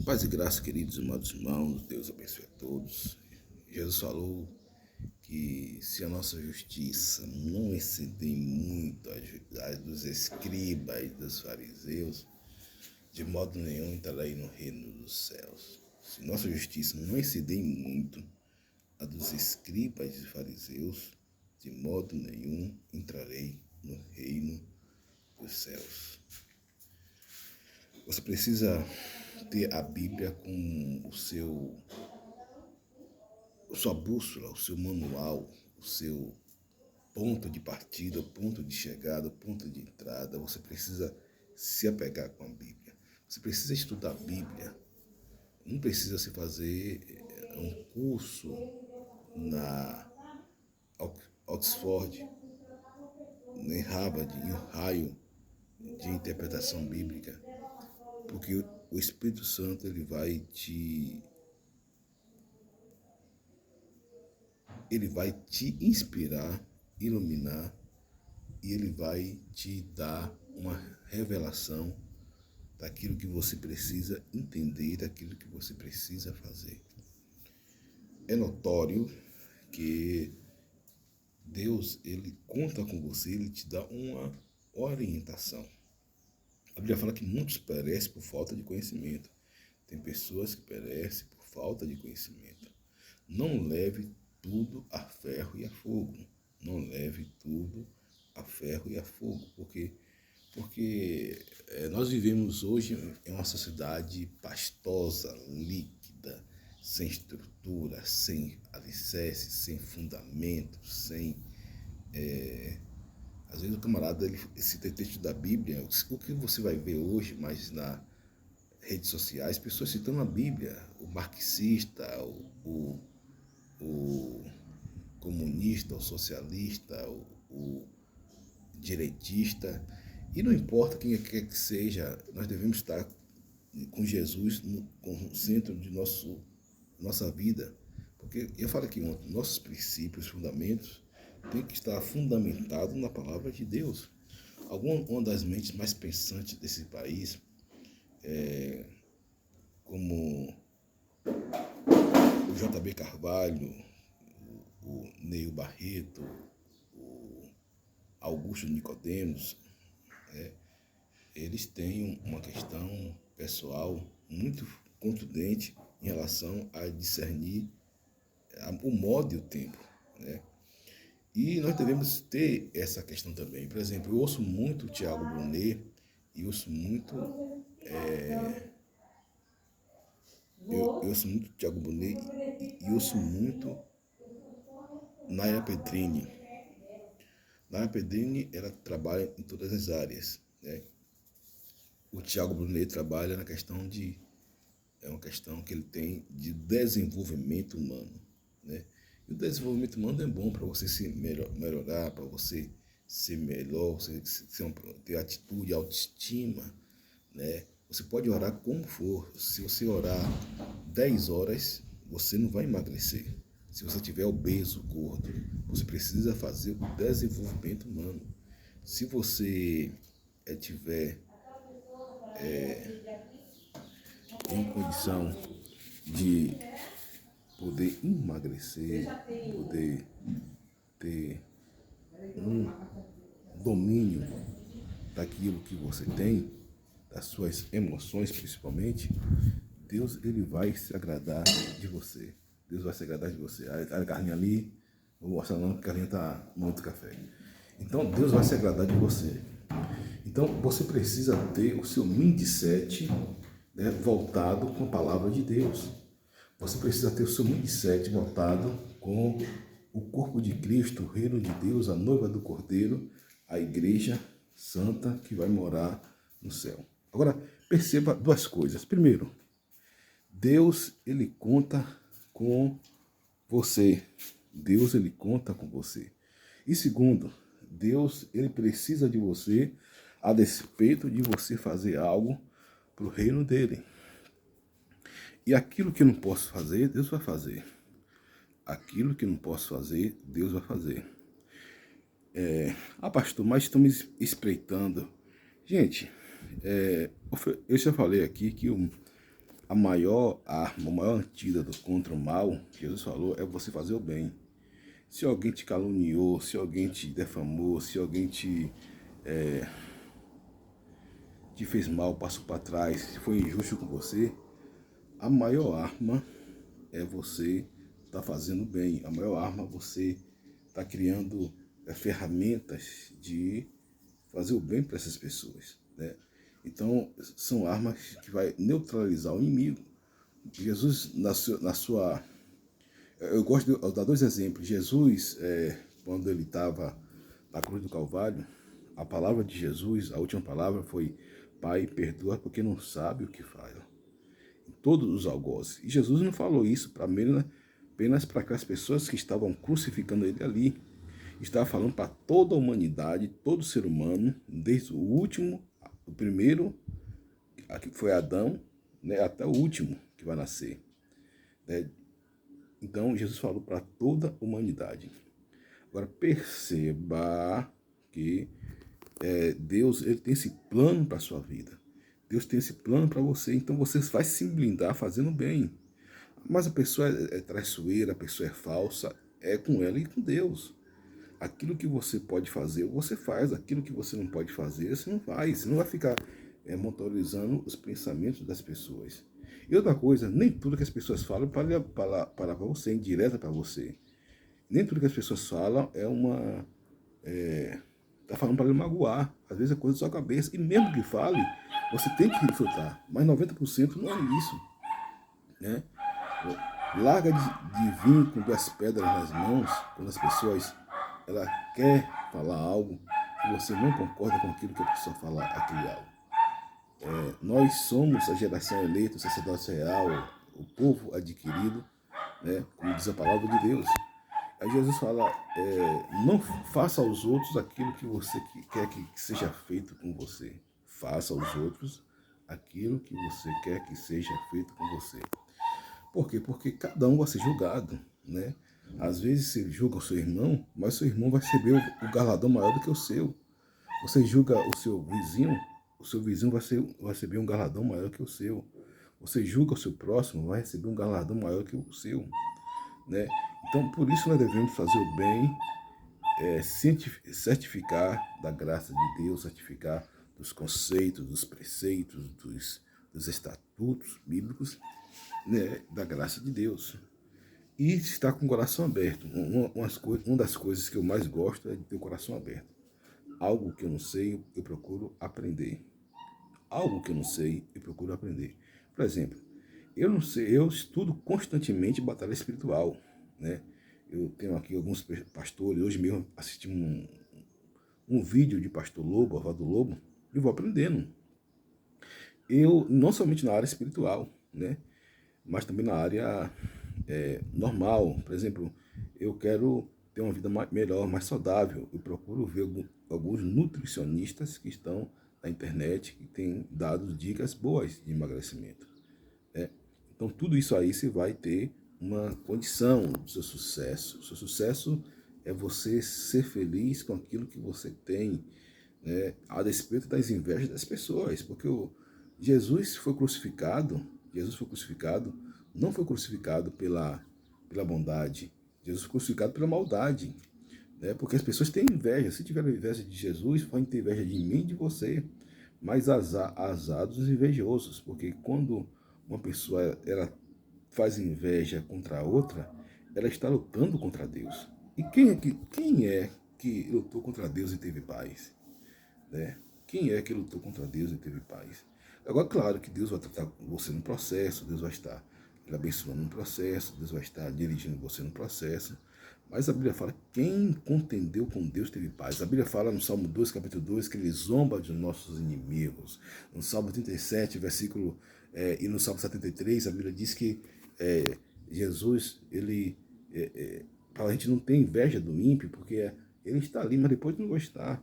Paz e graça, queridos amados irmãos, Deus abençoe a todos. Jesus falou que se a nossa justiça não exceder muito a dos escribas e dos fariseus, de modo nenhum entrarei no reino dos céus. Se nossa justiça não exceder muito a dos escribas e fariseus, de modo nenhum entrarei no reino dos céus. Você precisa ter a Bíblia como sua bússola, o seu manual, o seu ponto de partida, o ponto de chegada, o ponto de entrada. Você precisa se apegar com a Bíblia. Você precisa estudar a Bíblia. Não precisa se fazer um curso na Oxford, em Harvard, em Ohio, de interpretação bíblica, porque o Espírito Santo ele vai te inspirar, iluminar, e ele vai te dar uma revelação daquilo que você precisa entender, daquilo que você precisa fazer. É notório que Deus, ele conta com você, ele te dá uma orientação. A Bíblia fala que muitos perecem por falta de conhecimento. Tem pessoas que perecem por falta de conhecimento. Não leve tudo a ferro e a fogo. Não leve tudo a ferro e a fogo. Porque nós vivemos hoje em uma sociedade pastosa, líquida, sem estrutura, sem alicerce, sem fundamento, sem... Às vezes o camarada ele cita texto da Bíblia, o que você vai ver hoje, mas nas redes sociais, pessoas citando a Bíblia, o marxista, o comunista, o socialista, o direitista, e não importa quem quer que seja, nós devemos estar com Jesus como centro de nossa vida, porque eu falei aqui ontem, nossos princípios, fundamentos, tem que estar fundamentado na palavra de Deus. Uma das mentes mais pensantes desse país, como o J.B. Carvalho, o Neil Barreto, o Augusto Nicodemos, eles têm uma questão pessoal muito contundente em relação a discernir o modo e o tempo, né? E nós devemos ter essa questão também. Por exemplo, eu ouço muito o Tiago Brunet e ouço muito eu ouço muito o Tiago Brunet e ouço muito Naya Pedrini. Naya Pedrini, ela trabalha em todas as áreas, né? O Tiago Brunet trabalha na questão é uma questão que ele tem de desenvolvimento humano, né? E o desenvolvimento humano é bom para você se melhorar, para você ser melhor, você ter atitude, autoestima, né? Você pode orar como for. Se você orar 10 horas, você não vai emagrecer. Se você tiver obeso, gordo, você precisa fazer o desenvolvimento humano. Se você tiver em condição de poder emagrecer, poder ter um domínio daquilo que você tem, das suas emoções principalmente, Deus ele vai se agradar de você. Deus vai se agradar de você. A carninha ali, não vou mostrar não, porque a carninha está muito café. Então Deus vai se agradar de você. Então você precisa ter o seu mindset, né, voltado com a palavra de Deus. Você precisa ter o seu mindset voltado com o corpo de Cristo, o reino de Deus, a noiva do Cordeiro, a igreja santa que vai morar no céu. Agora, perceba duas coisas. Primeiro, Deus, ele conta com você. Deus, ele conta com você. E segundo, Deus, ele precisa de você a despeito de você fazer algo para o reino dele. E aquilo que eu não posso fazer, Deus vai fazer. Aquilo que eu não posso fazer, Deus vai fazer. Pastor, mas estamos espreitando. Gente, eu já falei aqui que A maior arma, o maior antídoto contra o mal, que Jesus falou, é você fazer o bem. Se alguém te caluniou, se alguém te defamou, se alguém te fez mal, passou para trás, se foi injusto com você, a maior arma é você estar fazendo bem. A maior arma é você estar criando ferramentas de fazer o bem para essas pessoas, né? Então, são armas que vai neutralizar o inimigo. Jesus, na sua... Eu gosto de dar dois exemplos. Jesus, quando ele estava na cruz do Calvário, a palavra de Jesus, a última palavra foi: Pai, perdoa porque não sabe o que faz. Em todos os algozes. E Jesus não falou isso apenas para aquelas pessoas que estavam crucificando ele ali. Estava falando para toda a humanidade, todo ser humano, desde o último, o primeiro, que foi Adão, né, até o último que vai nascer, né? Então, Jesus falou para toda a humanidade. Agora, perceba que Deus, ele tem esse plano para a sua vida. Deus tem esse plano para você. Então, você vai se blindar fazendo bem. Mas a pessoa é traiçoeira, a pessoa é falsa, é com ela e com Deus. Aquilo que você pode fazer, você faz. Aquilo que você não pode fazer, você não faz. Você não vai ficar motorizando os pensamentos das pessoas. E outra coisa, nem tudo que as pessoas falam para você, é indireta para você. Nem tudo que as pessoas falam é uma... tá falando para lhe magoar. Às vezes é coisa da sua cabeça. E mesmo que fale, você tem que refrutar. Mas 90% não é isso, né? Larga de vir com duas pedras nas mãos, quando as pessoas ela quer falar algo e você não concorda com aquilo que a pessoa fala, aquele algo. Nós somos a geração eleita, o sacerdócio real, o povo adquirido, né, como diz a palavra de Deus. Aí Jesus fala, não faça aos outros aquilo que você quer que seja feito com você. Faça aos outros aquilo que você quer que seja feito com você. Por quê? Porque cada um vai ser julgado, né? Às vezes você julga o seu irmão, mas seu irmão vai receber o galardão maior do que o seu. Você julga o seu vizinho vai receber um galardão maior que o seu. Você julga o seu próximo, vai receber um galardão maior que o seu, né? Então, por isso nós devemos fazer o bem, certificar da graça de Deus, certificar dos conceitos, dos preceitos, dos estatutos bíblicos, né, da graça de Deus. E estar com o coração aberto. Uma das coisas que eu mais gosto é de ter o coração aberto. Algo que eu não sei, eu procuro aprender. Algo que eu não sei, eu procuro aprender. Por exemplo, eu não sei, eu estudo constantemente batalha espiritual, né? Eu tenho aqui alguns pastores, hoje mesmo assisti um vídeo de pastor Lobo, Avado Lobo, e vou aprendendo. Eu, não somente na área espiritual, né? Mas também na área normal. Por exemplo, eu quero ter uma vida melhor, mais saudável. Eu procuro ver alguns nutricionistas que estão na internet, que têm dado dicas boas de emagrecimento, né? Então, tudo isso aí você vai ter uma condição do seu sucesso. O seu sucesso é você ser feliz com aquilo que você tem, né? A despeito das invejas das pessoas, porque Jesus foi crucificado, não foi crucificado pela bondade, Jesus foi crucificado pela maldade, né? Porque as pessoas têm inveja. Se tiver inveja de Jesus, podem ter inveja de mim e de você. Mas azados os invejosos, porque quando uma pessoa ela faz inveja contra a outra, ela está lutando contra Deus. E quem é que lutou contra Deus e teve paz, né? Quem é que lutou contra Deus e teve paz? Agora, claro que Deus vai tratar você no processo, Deus vai estar lhe abençoando no processo, Deus vai estar dirigindo você no processo. Mas a Bíblia fala, quem contendeu com Deus teve paz. A Bíblia fala no Salmo 2, capítulo 2, que ele zomba de nossos inimigos. No Salmo 37, versículo, e no Salmo 73, a Bíblia diz que Jesus, ele, a gente não tem inveja do ímpio, porque ele está ali, mas depois não vai estar,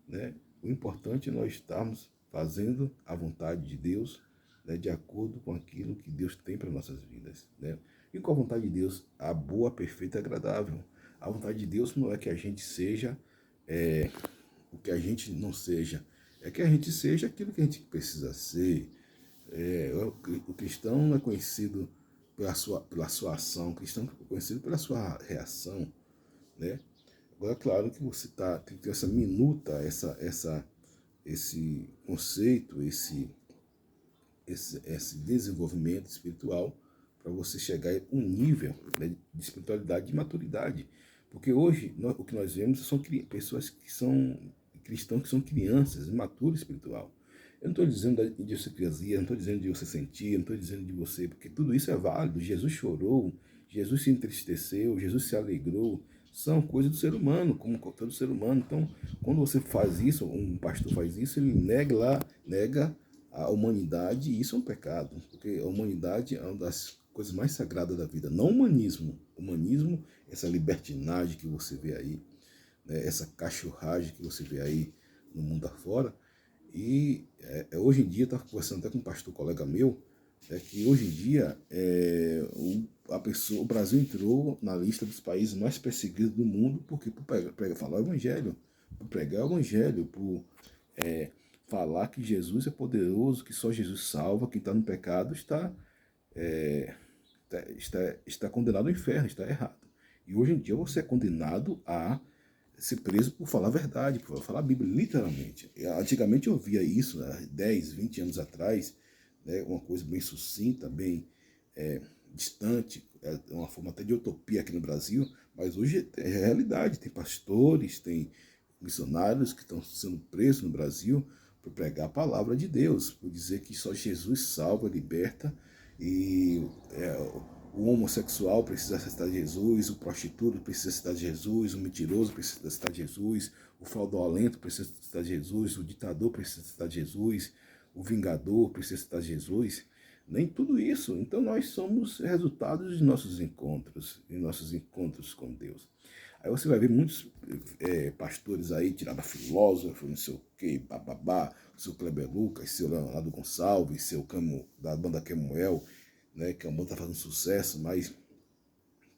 né? O importante é nós estarmos fazendo a vontade de Deus, né, de acordo com aquilo que Deus tem para nossas vidas, né? E qual a vontade de Deus? A boa, perfeita e agradável. A vontade de Deus não é que a gente seja o que a gente não seja. É que a gente seja aquilo que a gente precisa ser. O que cristão não é conhecido pela sua ação, o cristão é conhecido pela sua reação, né? Agora, claro que você tem que ter essa minuta, esse conceito, esse desenvolvimento espiritual para você chegar a um nível, né, de espiritualidade, de maturidade. Porque hoje o que nós vemos são pessoas que são cristãos, que são crianças, imaturos espiritual. Eu não estou dizendo de você criança, não estou dizendo de você sentir, não estou dizendo de você, porque tudo isso é válido. Jesus chorou, Jesus se entristeceu, Jesus se alegrou. São coisas do ser humano, como todo ser humano. Então, quando você faz isso, um pastor faz isso, ele nega a humanidade, e isso é um pecado, porque a humanidade é uma das coisas mais sagradas da vida, não o humanismo. O humanismo, essa libertinagem que você vê aí, né, essa cachorragem que você vê aí no mundo afora. E hoje em dia, eu estava conversando até com um pastor colega meu, que hoje em dia o Brasil entrou na lista dos países mais perseguidos do mundo, porque por falar o evangelho, por pregar o evangelho, por falar que Jesus é poderoso, que só Jesus salva, quem está no pecado está condenado ao inferno, está errado. E hoje em dia você é condenado a ser preso por falar a verdade, por falar a Bíblia, literalmente. Antigamente eu via isso, né, 10, 20 anos atrás, né, uma coisa bem sucinta, bem distante, uma forma até de utopia aqui no Brasil, mas hoje é realidade. Tem pastores, tem missionários que estão sendo presos no Brasil por pregar a palavra de Deus, por dizer que só Jesus salva, liberta, e o homossexual precisa aceitar Jesus, o prostituto precisa aceitar Jesus, o mentiroso precisa aceitar Jesus, o fraudulento precisa aceitar Jesus, o ditador precisa aceitar Jesus, o vingador precisa aceitar Jesus. Nem tudo isso. Então nós somos resultados de nossos encontros com Deus. Aí você vai ver muitos pastores aí, tirada filósofo, não sei o que, bababá, seu Kleber Lucas, seu Leonardo Gonçalves, seu Camo, da banda Kemuel, né, que a banda tá fazendo sucesso, mas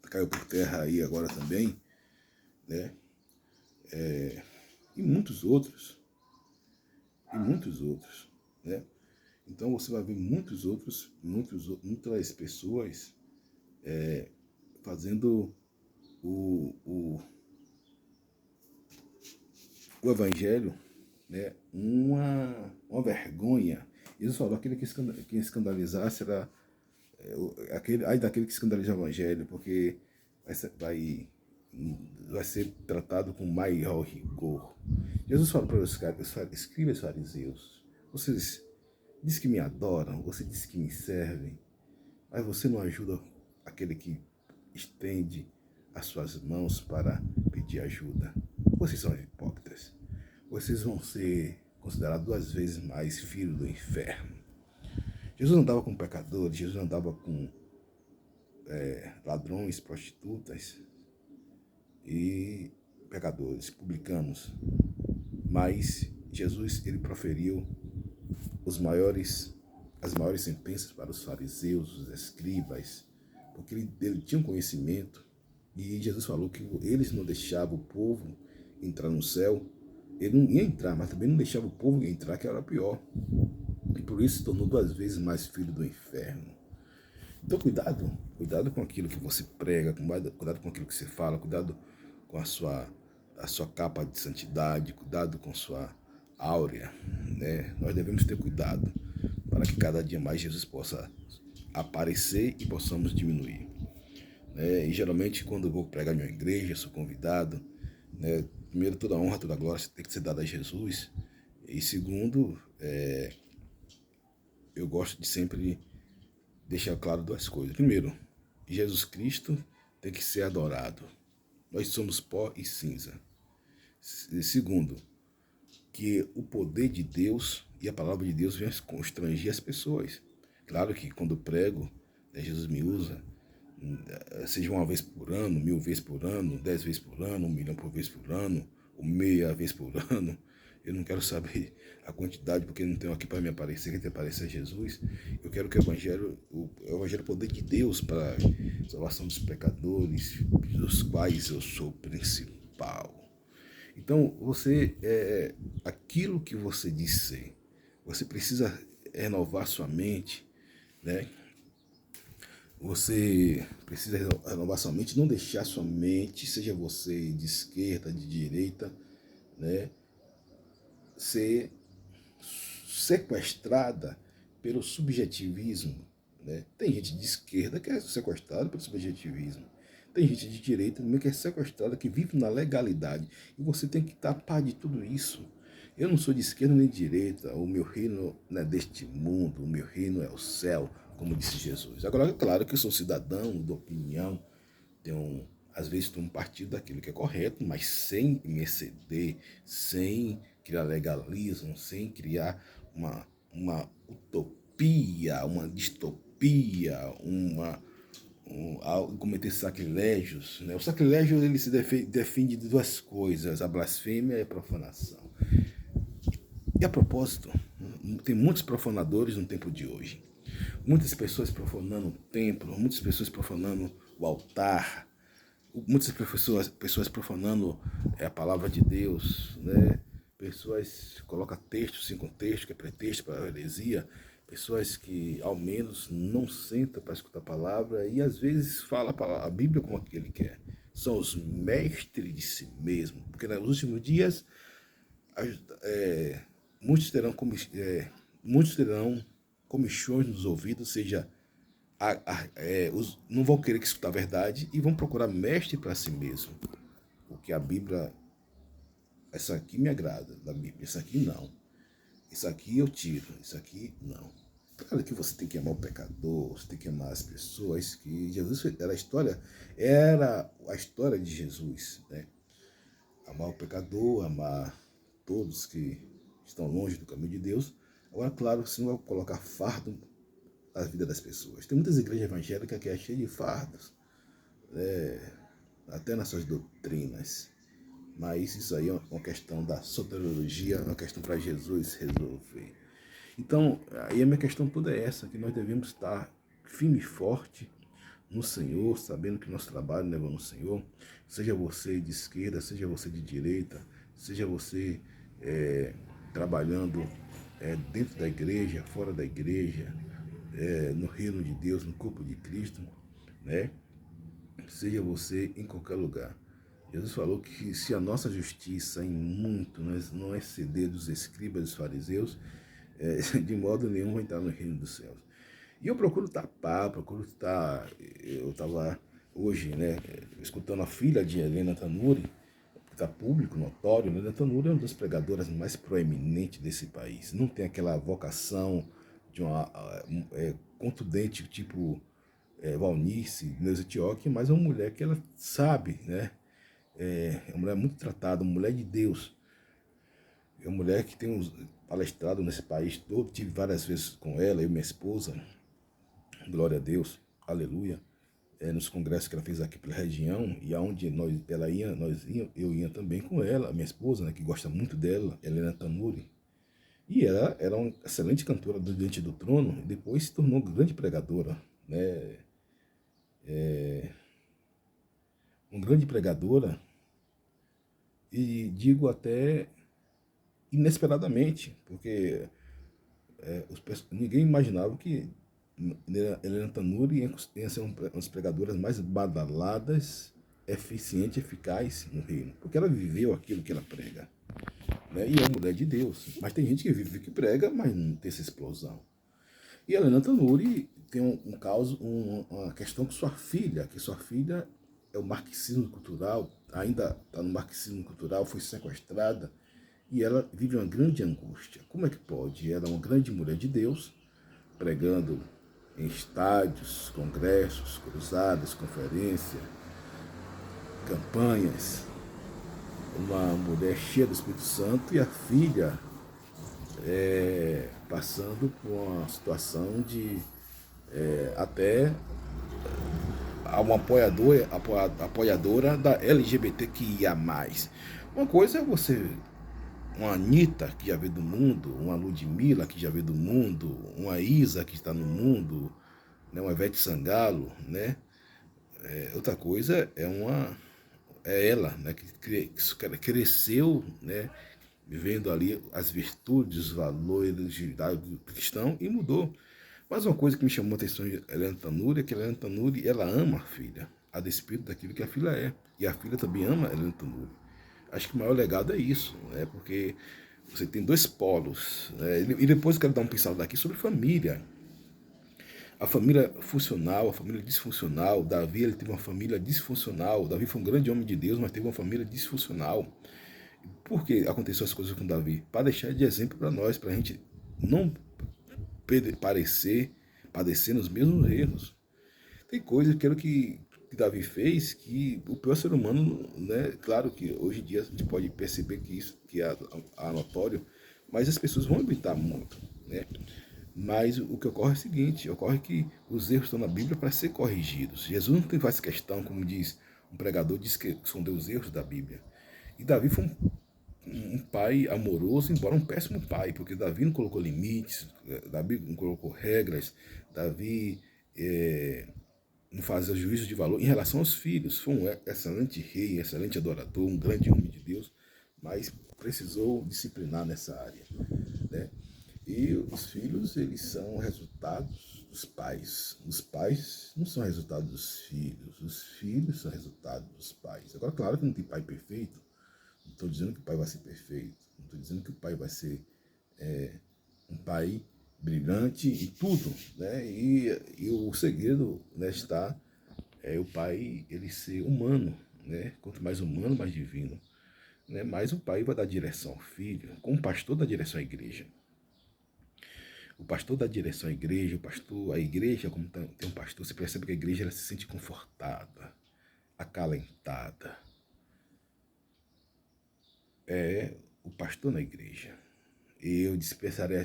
caiu por terra aí agora também, né? E muitos outros, né? Então você vai ver muitas pessoas fazendo o evangelho, né, uma vergonha. Jesus falou, aquele que escandalizar será daquele que escandaliza o evangelho, porque vai ser tratado com maior rigor. Jesus falou para os escribas fariseus, vocês dizem que me adoram, vocês dizem que me servem, mas você não ajuda aquele que estende as suas mãos para pedir ajuda. Vocês são hipócritas. Vocês vão ser considerados 2 vezes mais filhos do inferno. Jesus andava com pecadores, Jesus andava com ladrões, prostitutas e pecadores, publicanos. Mas Jesus, ele proferiu as maiores sentenças para os fariseus, os escribas, porque ele tinha um conhecimento, e Jesus falou que eles não deixavam o povo entrar no céu. Ele não ia entrar, mas também não deixava o povo entrar, que era pior. E por isso se tornou 2 vezes mais filho do inferno. Então cuidado com aquilo que você prega, cuidado com aquilo que você fala, cuidado com a sua capa de santidade, cuidado com sua áurea, né? Nós devemos ter cuidado para que cada dia mais Jesus possa aparecer e possamos diminuir. E geralmente quando eu vou pregar em uma igreja, sou convidado, né? Primeiro, toda honra, toda glória tem que ser dada a Jesus. E segundo, eu gosto de sempre deixar claro 2 coisas. Primeiro, Jesus Cristo tem que ser adorado. Nós somos pó e cinza. Segundo, que o poder de Deus e a palavra de Deus venha constranger as pessoas. Claro que quando eu prego, Jesus me usa, seja 1 vez por ano, 1000 vezes por ano, 10 vezes por ano, 1 milhão por vez por ano, ou meia vez por ano. Eu não quero saber a quantidade, porque não tenho aqui para me aparecer, quem te aparecer é Jesus. Eu quero que o evangelho é o poder de Deus para a salvação dos pecadores, dos quais eu sou o principal. Então, aquilo que você disser, você precisa renovar sua mente, né? Você precisa renovar sua mente, não deixar sua mente, seja você de esquerda, de direita, né, ser sequestrada pelo subjetivismo, né? Tem gente de esquerda que é sequestrada pelo subjetivismo. Tem gente de direita também que é sequestrada, que vive na legalidade. E você tem que estar a par de tudo isso. Eu não sou de esquerda nem de direita. O meu reino não é deste mundo. O meu reino é o céu, como disse Jesus. Agora, é claro que eu sou cidadão de opinião. Às vezes tomo partido daquilo que é correto, mas sem me exceder, sem criar legalismo, sem criar uma utopia, uma distopia, cometer sacrilégios. Né? O sacrilégio ele se defende de duas coisas, a blasfêmia e a profanação. E a propósito, tem muitos profanadores no tempo de hoje. Muitas pessoas profanando o templo, muitas pessoas profanando o altar, muitas pessoas profanando a palavra de Deus, né? Pessoas colocam texto sem contexto, que é pretexto para a heresia, pessoas que ao menos não sentam para escutar a palavra e às vezes fala a Bíblia como aquele quer. São os mestres de si mesmo, porque nos últimos dias muitos terão, muitos terão comichões nos ouvidos, ou seja, não vão querer escutar a verdade e vão procurar mestre para si mesmo. Porque a Bíblia, essa aqui me agrada da Bíblia, isso aqui não. Isso aqui eu tiro, isso aqui não. Claro que você tem que amar o pecador, você tem que amar as pessoas, que Jesus era a história de Jesus, né? Amar o pecador, amar todos que estão longe do caminho de Deus. Agora, claro, você não vai colocar fardo na vida das pessoas. Tem muitas igrejas evangélicas que é cheia de fardos, até nas suas doutrinas. Mas isso aí é uma questão da soteriologia, uma questão para Jesus resolver. Então, aí a minha questão toda é essa, que nós devemos estar firme e forte no Senhor, sabendo que nosso trabalho leva no Senhor, seja você de esquerda, seja você de direita, seja você trabalhando dentro da igreja, fora da igreja, no reino de Deus, no corpo de Cristo, né? Seja você em qualquer lugar. Jesus falou que se a nossa justiça em muito não exceder dos escribas e dos fariseus, de modo nenhum vai entrar no reino dos céus. E eu procuro tapar, eu estava hoje, né, escutando a filha de Helena Tanuri, que está público, notório. Helena Tanuri é uma das pregadoras mais proeminentes desse país. Não tem aquela vocação de uma contundente, tipo Valnice, Neuza Tioque, mas é uma mulher que ela sabe, né? É uma mulher muito tratada, uma mulher de Deus. É uma mulher que tem palestrado nesse país todo. Tive várias vezes com ela, eu e minha esposa, glória a Deus, aleluia, nos congressos que ela fez aqui pela região, e aonde eu ia também com ela, minha esposa, né, que gosta muito dela, Helena Tanuri. E ela era uma excelente cantora do Diante do Trono, e depois se tornou grande pregadora, né? Uma grande pregadora, e digo até inesperadamente, porque ninguém imaginava que Helena Tanuri ia ser uma das pregadoras mais badaladas, eficiente, eficaz no reino, porque ela viveu aquilo que ela prega, né? E é uma mulher de Deus, mas tem gente que vive que prega, mas não tem essa explosão. E a Helena Tanuri tem uma questão com sua filha, que sua filha é o marxismo cultural, ainda está no marxismo cultural, foi sequestrada, e ela vive uma grande angústia. Como é que pode? Ela é uma grande mulher de Deus, pregando em estádios, congressos, cruzadas, conferências, campanhas, uma mulher cheia do Espírito Santo, e a filha passando por uma situação de até uma apoiadora da LGBTQIA+. Uma coisa é você, uma Anitta que já veio do mundo, uma Ludmilla que já veio do mundo, uma Isa que está no mundo, né, uma Ivete Sangalo, né? Outra coisa é ela, né, que cresceu, né, vivendo ali as virtudes, os valores do cristão, e mudou. Mas uma coisa que me chamou a atenção de Helena Tanuri é que Helena Tanuri, ela ama a filha, a despeito daquilo que a filha é. E a filha também ama Helena Tanuri. Acho que o maior legado é isso, né? Porque você tem dois polos, né? E depois eu quero dar um pincel daqui sobre família. A família funcional, a família disfuncional. Davi, ele teve uma família disfuncional. Davi foi um grande homem de Deus, mas teve uma família disfuncional. Por que aconteceu as coisas com Davi? Para deixar de exemplo para nós, para a gente não padecer nos mesmos erros. Tem coisas que Davi fez que o pior ser humano, né? Claro que hoje em dia a gente pode perceber que isso que é notório, mas as pessoas vão evitar muito, né? Mas o que ocorre é o seguinte, ocorre que os erros estão na Bíblia para ser corrigidos. Jesus não faz questão, como diz um pregador, diz que escondeu os erros da Bíblia. E Davi foi um pai amoroso, embora um péssimo pai, porque Davi não colocou limites, Davi não colocou regras, Davi não fazia juízo de valor em relação aos filhos. Foi um excelente rei, excelente adorador, um grande homem de Deus, mas precisou disciplinar nessa área, né? E os filhos, eles são resultados dos pais. Os pais não são resultado dos filhos. Os filhos são resultado dos pais. Agora, claro que não tem pai perfeito. Não estou dizendo que o pai vai ser perfeito. Não estou dizendo que o pai vai ser um pai brilhante e tudo, né? E o segredo, né, está o pai ele ser humano, né? Quanto mais humano, mais divino, né? Mais o pai vai dar direção ao filho, como o pastor dá direção à igreja. O pastor dá direção à igreja, a igreja, como tem um pastor, você percebe que a igreja ela se sente confortada, acalentada. É o pastor na igreja. Eu dispersarei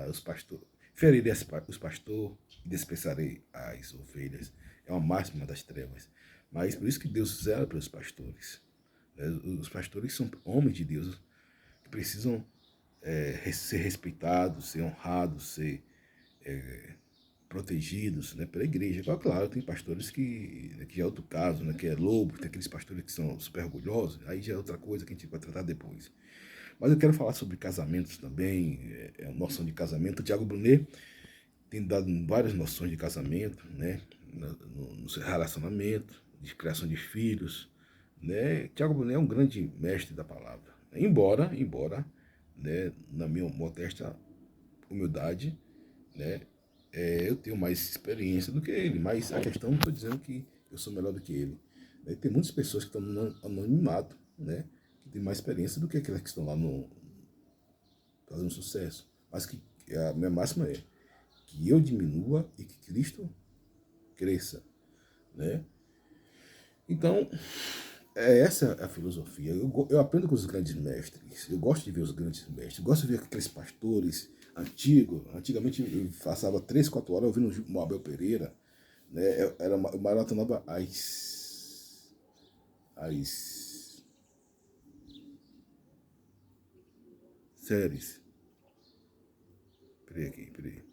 os pastores, ferirei os pastores e dispersarei as ovelhas. É uma máxima das trevas. Mas por isso que Deus zela pelos pastores. Os pastores são homens de Deus que precisam ser respeitados, ser honrados, ser protegidos, né, pela igreja. Claro, tem pastores que é outro caso, né, que é lobo, tem aqueles pastores que são super orgulhosos, aí já é outra coisa que a gente vai tratar depois. Mas eu quero falar sobre casamentos também, a noção de casamento. O Tiago Brunet tem dado várias noções de casamento, né, no seu relacionamento, de criação de filhos, né. Tiago Brunet é um grande mestre da palavra. Embora, né, na minha modesta humildade, né, eu tenho mais experiência do que ele, mas a questão não estou dizendo que eu sou melhor do que ele. Tem muitas pessoas que estão no anonimato, né, que têm mais experiência do que aquelas que estão lá no fazendo sucesso. Mas que a minha máxima é que eu diminua e que Cristo cresça, né? Então, essa a filosofia. Eu aprendo com os grandes mestres. Eu gosto de ver os grandes mestres. Eu gosto de ver aqueles pastores antigos. Antigamente eu passava 3, 4 horas ouvindo o Abel Pereira. Né? Eu maratonava as séries. Peraí aqui, peraí.